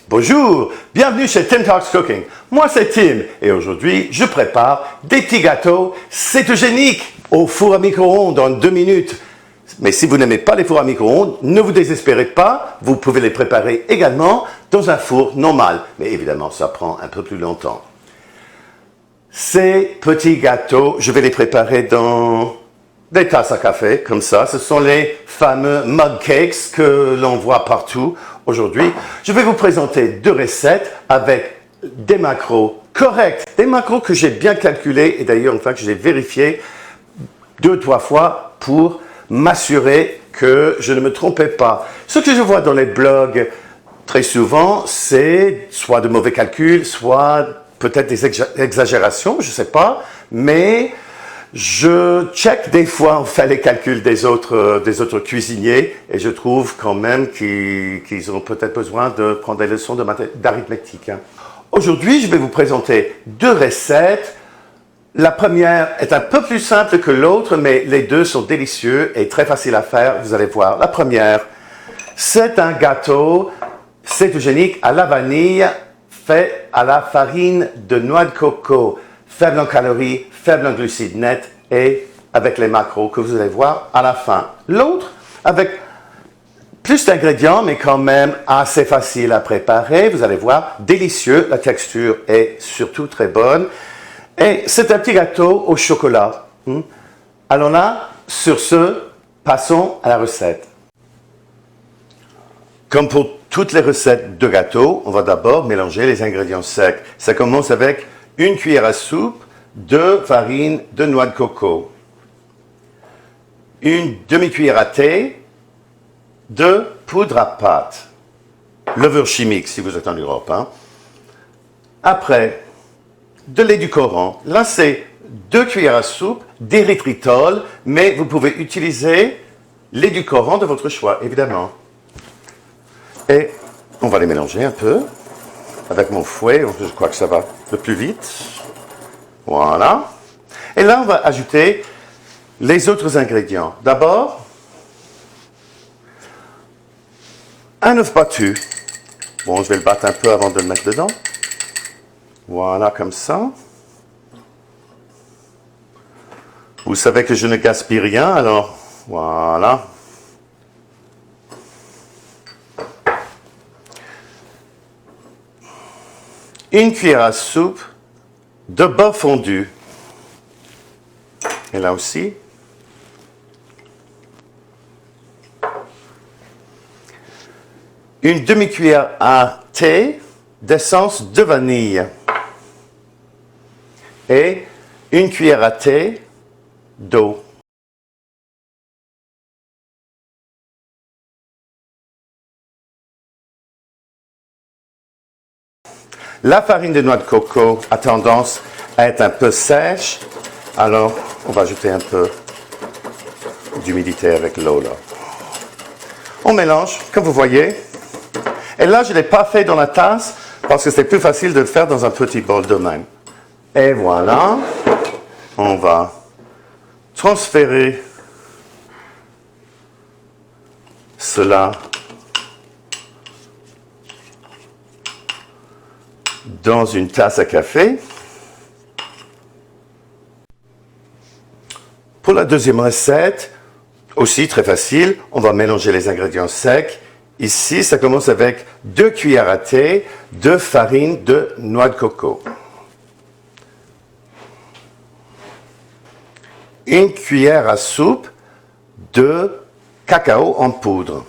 Bonjour, bienvenue chez Tim Talks Cooking. Moi c'est Tim et aujourd'hui je prépare des petits gâteaux cétogéniques au four à micro-ondes en 2 minutes. Mais si vous n'aimez pas les fours à micro-ondes, ne vous désespérez pas, vous pouvez les préparer également dans un four normal. Mais évidemment ça prend un peu plus longtemps. Ces petits gâteaux, je vais les préparer dans des tasses à café, comme ça. Ce sont les fameux mug cakes que l'on voit partout aujourd'hui. Je vais vous présenter 2 recettes avec des macros corrects, des macros que j'ai bien calculés et d'ailleurs, enfin, que j'ai vérifié 2-3 fois pour m'assurer que je ne me trompais pas. Ce que je vois dans les blogs très souvent, c'est soit de mauvais calculs, soit peut-être des exagérations, je ne sais pas, mais je check des fois, on fait les calculs des autres cuisiniers et je trouve quand même qu'ils ont peut-être besoin de prendre des leçons d'arithmétique. Aujourd'hui, je vais vous présenter 2 recettes. La première est un peu plus simple que l'autre, mais les 2 sont délicieux et très faciles à faire, vous allez voir. La première, c'est un gâteau cétogénique à la vanille fait à la farine de noix de coco, faible en calories, faible en glucides nets et avec les macros que vous allez voir à la fin. L'autre, avec plus d'ingrédients, mais quand même assez facile à préparer, vous allez voir, délicieux, la texture est surtout très bonne. Et c'est un petit gâteau au chocolat. Alors là, sur ce, passons à la recette. Comme pour toutes les recettes de gâteaux, on va d'abord mélanger les ingrédients secs. Ça commence avec 1 cuillère à soupe de farine de noix de coco, 1 demi-cuillère à thé de poudre à pâte, levure chimique si vous êtes en Europe. Après, de l'édulcorant. Là, c'est 2 cuillères à soupe d'érythritol, mais vous pouvez utiliser l'édulcorant de votre choix, évidemment. Et on va les mélanger un peu avec mon fouet, je crois que ça va le plus vite. Voilà. Et là, on va ajouter les autres ingrédients. D'abord, un œuf battu. Bon, je vais le battre un peu avant de le mettre dedans. Voilà, comme ça. Vous savez que je ne gaspille rien, alors voilà. Une cuillère à soupe de beurre fondu. Et là aussi. Une demi-cuillère à thé d'essence de vanille. Et 1 cuillère à thé d'eau. La farine de noix de coco a tendance à être un peu sèche, alors on va ajouter un peu d'humidité avec l'eau là. On mélange, comme vous voyez. Et là, je ne l'ai pas fait dans la tasse parce que c'est plus facile de le faire dans un petit bol de même. Et voilà, on va transférer cela dans une tasse à café. Pour la deuxième recette, aussi très facile, on va mélanger les ingrédients secs. Ici, ça commence avec 2 cuillères à thé de farine de noix de coco. 1 cuillère à soupe de cacao en poudre.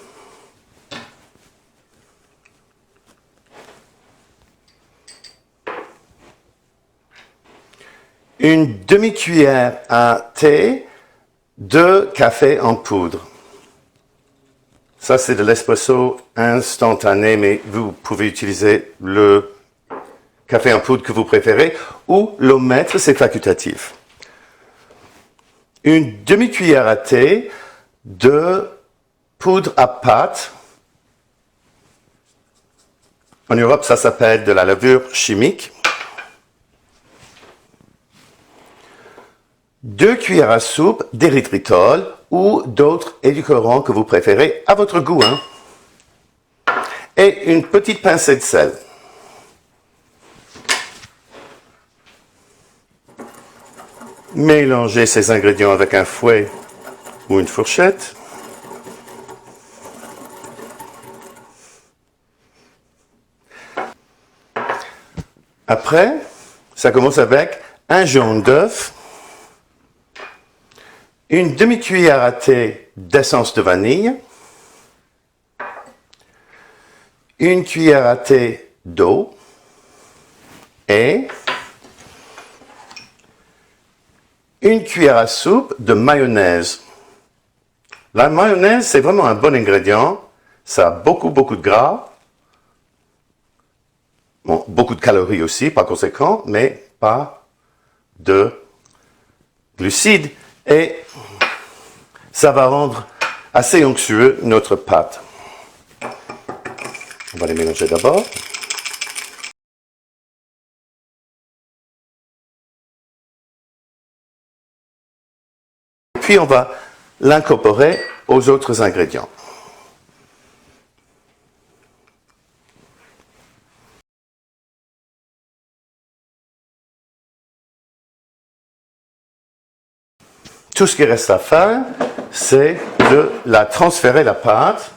Une demi-cuillère à thé de café en poudre. Ça, c'est de l'espresso instantané, mais vous pouvez utiliser le café en poudre que vous préférez ou l'omettre, c'est facultatif. Une demi-cuillère à thé de poudre à pâte. En Europe, ça s'appelle de la levure chimique. 2 cuillères à soupe d'érythritol ou d'autres édulcorants que vous préférez à votre goût. et une petite pincée de sel. Mélangez ces ingrédients avec un fouet ou une fourchette. Après, ça commence avec un jaune d'œuf, une demi-cuillère à thé d'essence de vanille, une cuillère à thé d'eau et une cuillère à soupe de mayonnaise. La mayonnaise, c'est vraiment un bon ingrédient. Ça a beaucoup de gras. Bon, beaucoup de calories aussi, par conséquent, mais pas de glucides. Et ça va rendre assez onctueux notre pâte. On va les mélanger d'abord. Puis on va l'incorporer aux autres ingrédients. Tout ce qui reste à faire, c'est de la transférer la pâte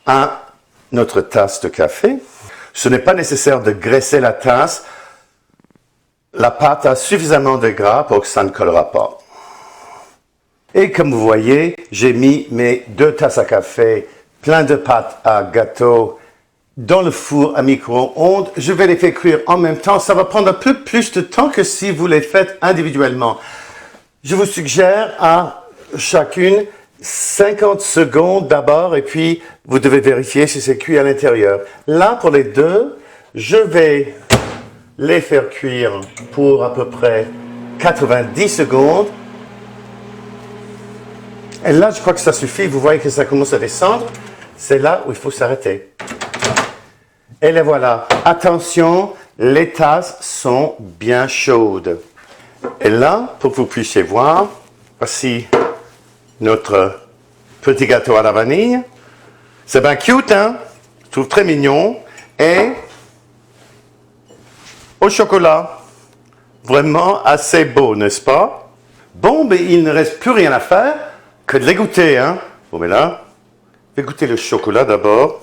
à notre tasse de café. Ce n'est pas nécessaire de graisser la tasse. La pâte a suffisamment de gras pour que ça ne collera pas. Et comme vous voyez, j'ai mis mes 2 tasses à café plein de pâte à gâteau dans le four à micro-ondes. Je vais les faire cuire en même temps. Ça va prendre un peu plus de temps que si vous les faites individuellement. Je vous suggère à chacune 50 secondes d'abord et puis vous devez vérifier si c'est cuit à l'intérieur. Là, pour les deux, je vais les faire cuire pour à peu près 90 secondes. Et là, je crois que ça suffit. Vous voyez que ça commence à descendre. C'est là où il faut s'arrêter. Et les voilà. Attention, les tasses sont bien chaudes. Et là, pour que vous puissiez voir, voici notre petit gâteau à la vanille. C'est bien cute, hein? Je trouve très mignon. Et au chocolat. Vraiment assez beau, n'est-ce pas? Bon, mais il ne reste plus rien à faire que de les goûter, hein? Bon, mais là, je vais goûter le chocolat d'abord.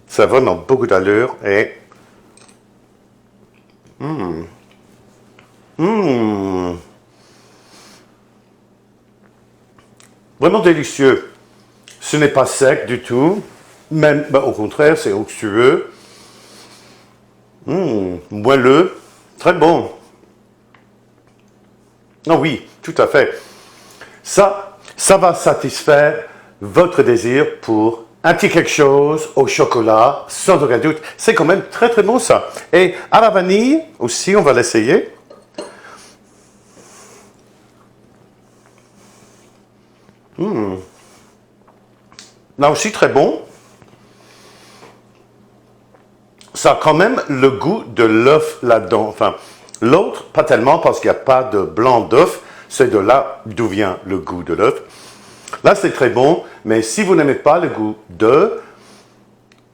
Ça a vraiment beaucoup d'allure et... Vraiment délicieux. Ce n'est pas sec du tout. Même, au contraire, c'est onctueux. Moelleux. Très bon. Ah oui, tout à fait. Ça va satisfaire votre désir pour un petit quelque chose au chocolat, sans aucun doute. C'est quand même très très bon ça. Et à la vanille aussi, on va l'essayer. Là aussi très bon. Ça a quand même le goût de l'œuf là-dedans. Enfin, l'autre, pas tellement parce qu'il n'y a pas de blanc d'œuf. C'est de là d'où vient le goût de l'œuf. Là, c'est très bon, mais si vous n'aimez pas le goût d'œuf,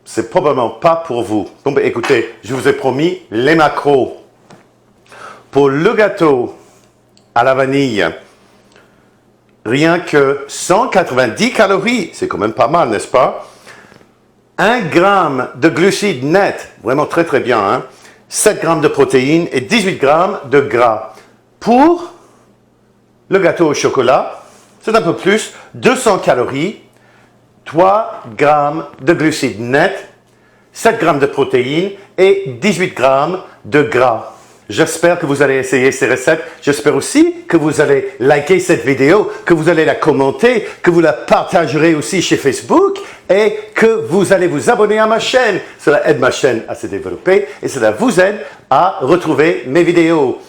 c'est probablement pas pour vous. Bon, ben, écoutez, je vous ai promis les macros. Pour le gâteau à la vanille, rien que 190 calories, c'est quand même pas mal, n'est-ce pas? 1 gramme de glucides nets, vraiment très très bien, hein? 7 grammes de protéines et 18 grammes de gras. Pour le gâteau au chocolat, c'est un peu plus, 200 calories, 3 grammes de glucides nets, 7 grammes de protéines et 18 grammes de gras. J'espère que vous allez essayer ces recettes. J'espère aussi que vous allez liker cette vidéo, que vous allez la commenter, que vous la partagerez aussi chez Facebook et que vous allez vous abonner à ma chaîne. Cela aide ma chaîne à se développer et cela vous aide à retrouver mes vidéos.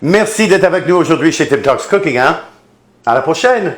Merci d'être avec nous aujourd'hui chez Tim Talks Cooking. À la prochaine!